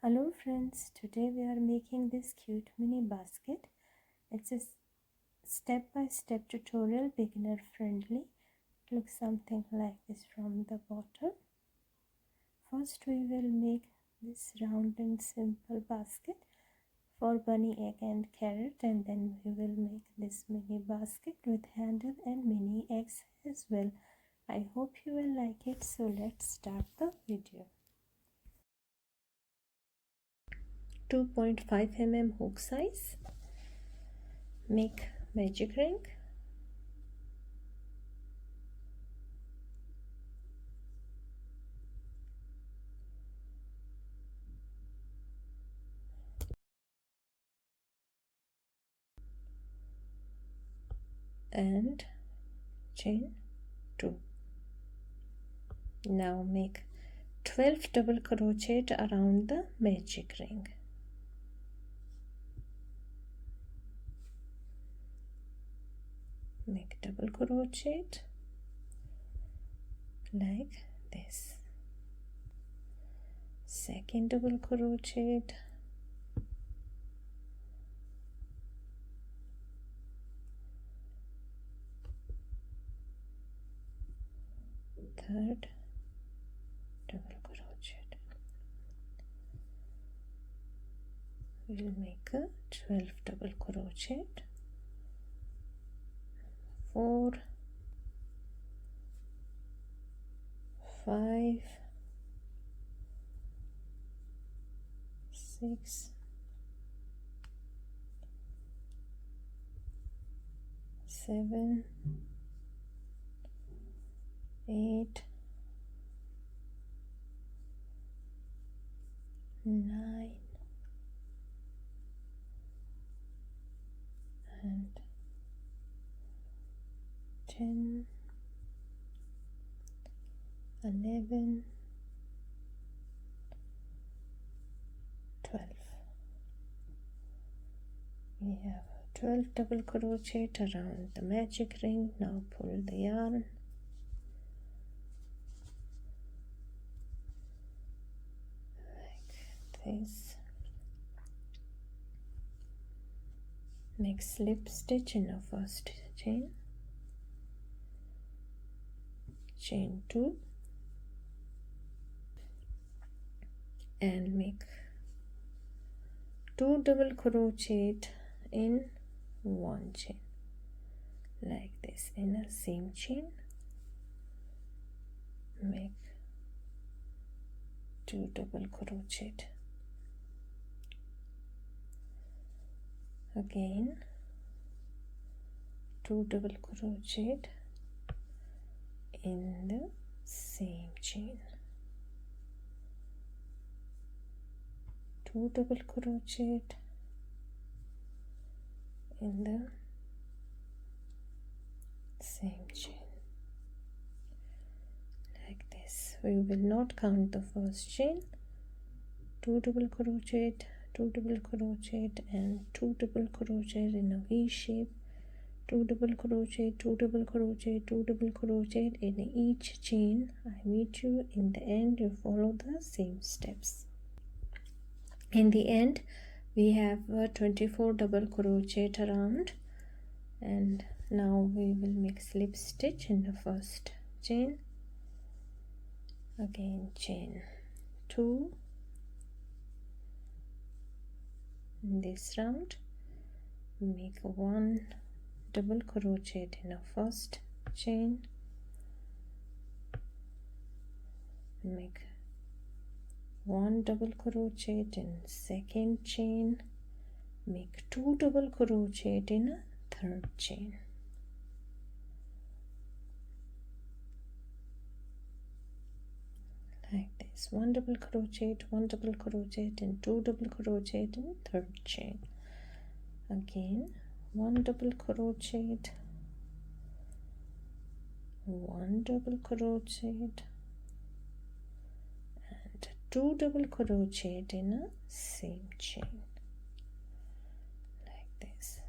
Hello friends, today we are making this cute mini basket. It's a step-by-step tutorial, beginner friendly. It looks something like this from the bottom. First we will make this round and simple basket for bunny, egg and carrot, and then we will make this mini basket with handle and mini eggs as well. I hope you will like it, so let's start the video. 2.5 mm hook size. Make magic ring. And chain 2. Now make 12 double crochet around the magic ring. Make double crochet like this. Second double crochet, third double crochet. We'll make a 12 double crochet. 4, 5, 6, 7, 8, 9, and 10, 11, 12. We have 12 double crochet around the magic ring. Now pull the yarn. Like this. Make slip stitch in the first chain. Chain 2 and make 2 double crochet in one chain like this. In a same chain make 2 double crochet. Again 2 double crochet in the same chain, 2 double crochet in the same chain like this. We will not count the first chain. 2 double crochet, 2 double crochet and 2 double crochet in a V shape. 2 double crochet, 2 double crochet, 2 double crochet in each chain. I meet you in the end. You follow the same steps. In the end we have 24 double crochet around, and now we will make slip stitch in the first chain. Again chain 2 in this round. Make 1 double crochet in the first chain, make 1 double crochet in second chain, make 2 double crochet in a third chain. Like this. 1 double crochet, 1 double crochet and 2 double crochet in third chain. Again 1 double crochet, 1 double crochet and 2 double crochet in a same chain like this.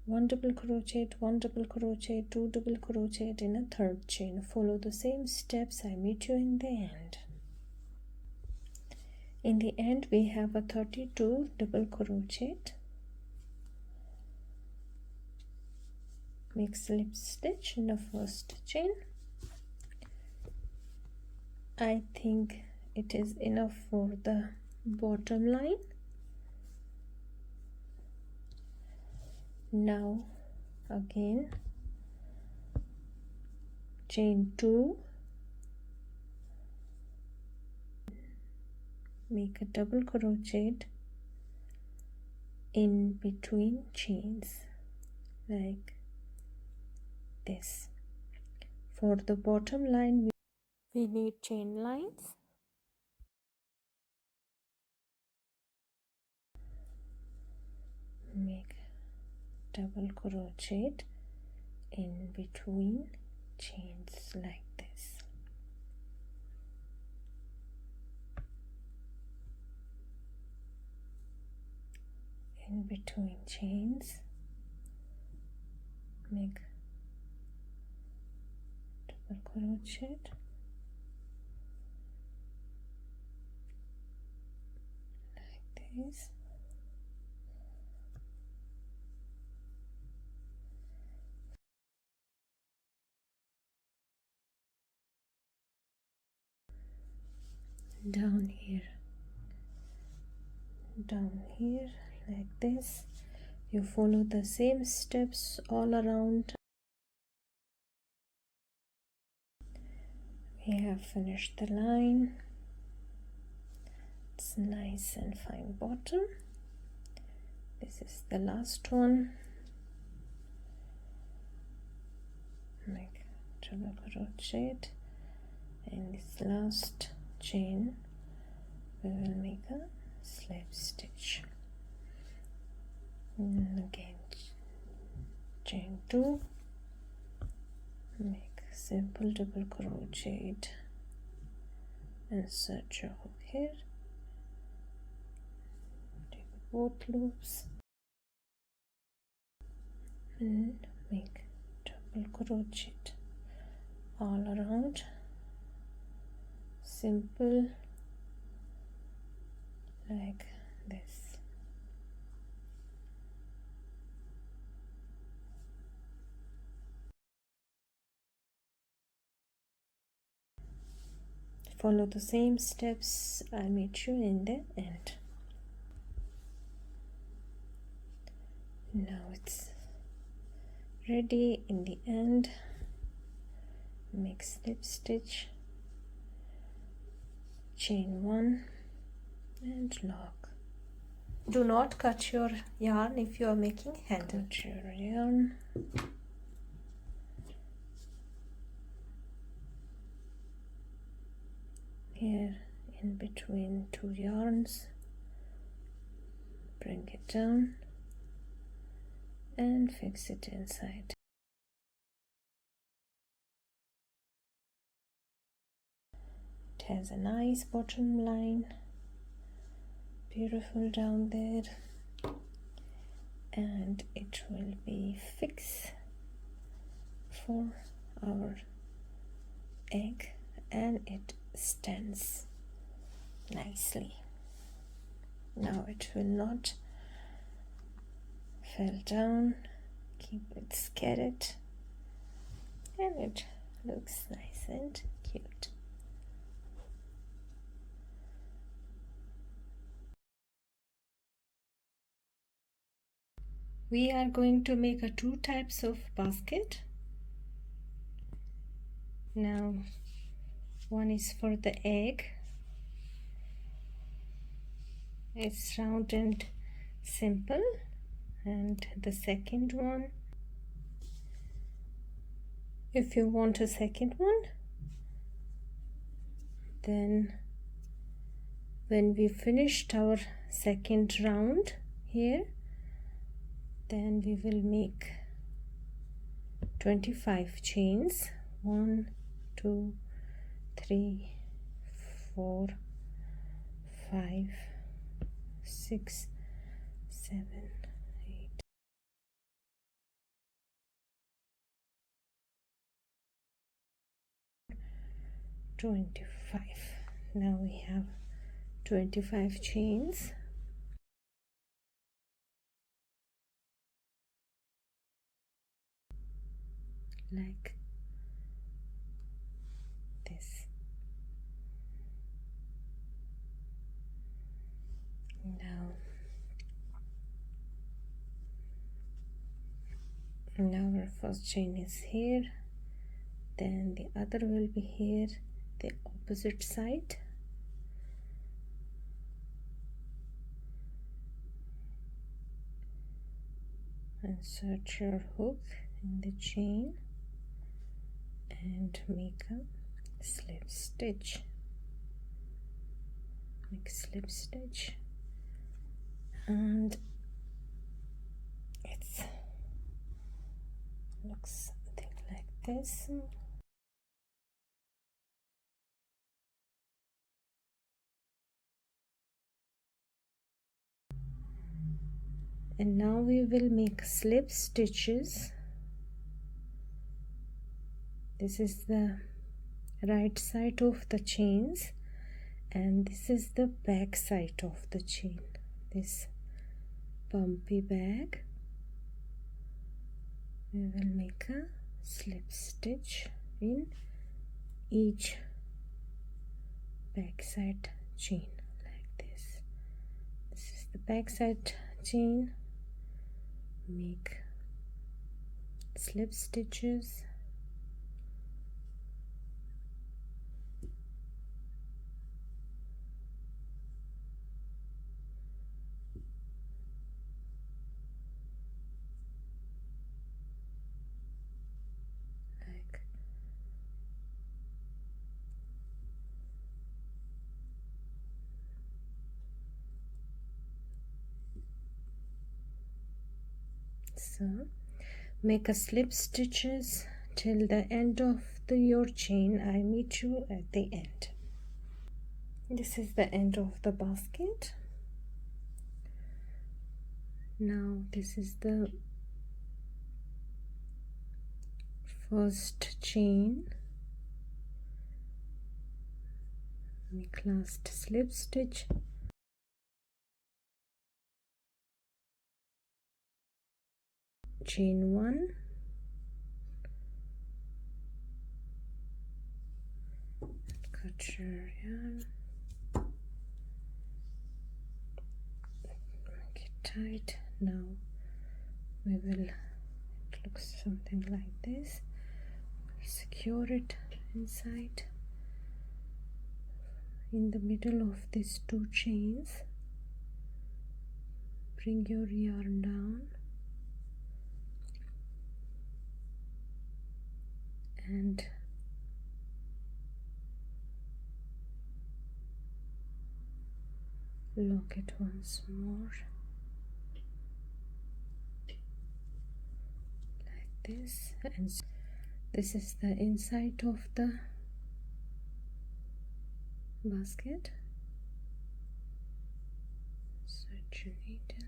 1 double crochet, 1 double crochet, 2 double crochet in a third chain. Follow the same steps. I meet you in the end. In the end we have a 32 double crochet. Make slip stitch in the first chain. I think it is enough for the bottom line. Now again chain 2, make a double crochet in between chains like this. For the bottom line we need chain lines. Make double crochet in between chains like this. In between chains, make double crochet like this. Down here like this. You follow the same steps all around. We have finished the line. It's nice and fine bottom. This is the last one. Make double crochet in this last chain. We will make a slip stitch. And again chain 2, make simple double crochet, insert your hook here, take both loops and make double crochet all around, simple like this. Follow the same steps. I'll meet you in the end. Now it's ready. In the end, make slip stitch, chain 1 and lock. Do not cut your yarn if you are making handle to your yarn. Here in between 2 yarns, bring it down and fix it inside. It has a nice bottom line, beautiful down there, and it will be fixed for our egg, and it stands nicely. Now it will not fall down. Keep it scattered, and it looks nice and cute. We are going to make a 2 types of basket. Now one is for the egg. It's round and simple, and the second one, if you want a second one, then when we finished our second round here, then we will make 25 chains. 1 2 3 4 5 6 7 25. Now we have 25 chains. Like this. Now our first chain is here, then the other will be here, the opposite side. Insert your hook in the chain and make a slip stitch. Make slip stitch, and it looks something like this. And now we will make slip stitches. This is the right side of the chains, and this is the back side of the chain, this bumpy back. We will make a slip stitch in each back side chain like this. This is the back side chain. Make slip stitches. So make a slip stitches till the end of your chain. I meet you at the end. This is the end of the basket. Now this is the first chain. Make last slip stitch. Chain 1, cut your yarn, make it tight. Now we will, it looks something like this. We'll secure it inside, in the middle of these two chains. Bring your yarn down and lock it once more like this, and this is the inside of the basket. Insert your needle.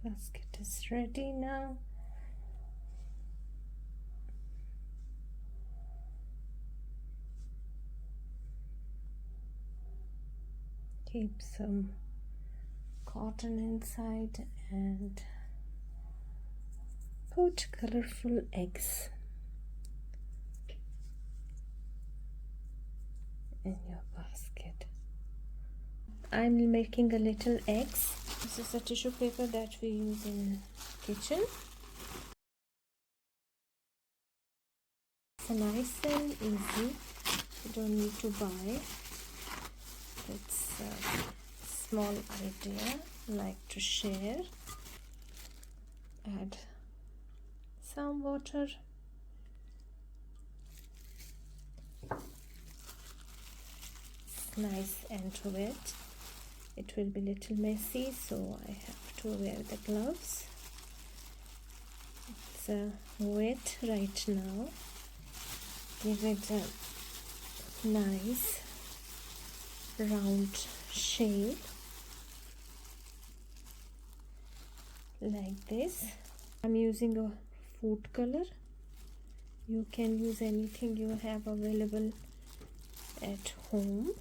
Basket is ready now. Keep some cotton inside and put colorful eggs in your basket. I'm making a little eggs. This is a tissue paper that we use in kitchen. It's nice and easy. You don't need to buy. It's a small idea I like to share. Add some water. It's nice and wet. It will be a little messy, so I have to wear the gloves. It's wet right now. Give it a nice round shape like this. I'm using a food color. You can use anything you have available at home,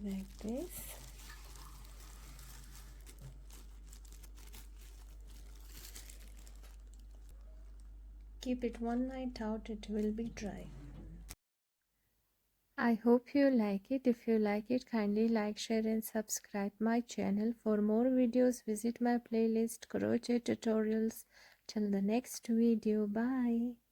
like this. Keep it one night out, it will be dry. I hope you like it. If you like it, kindly like, share and subscribe my channel. For more videos, visit my playlist Crochet Tutorials. Till the next video, bye.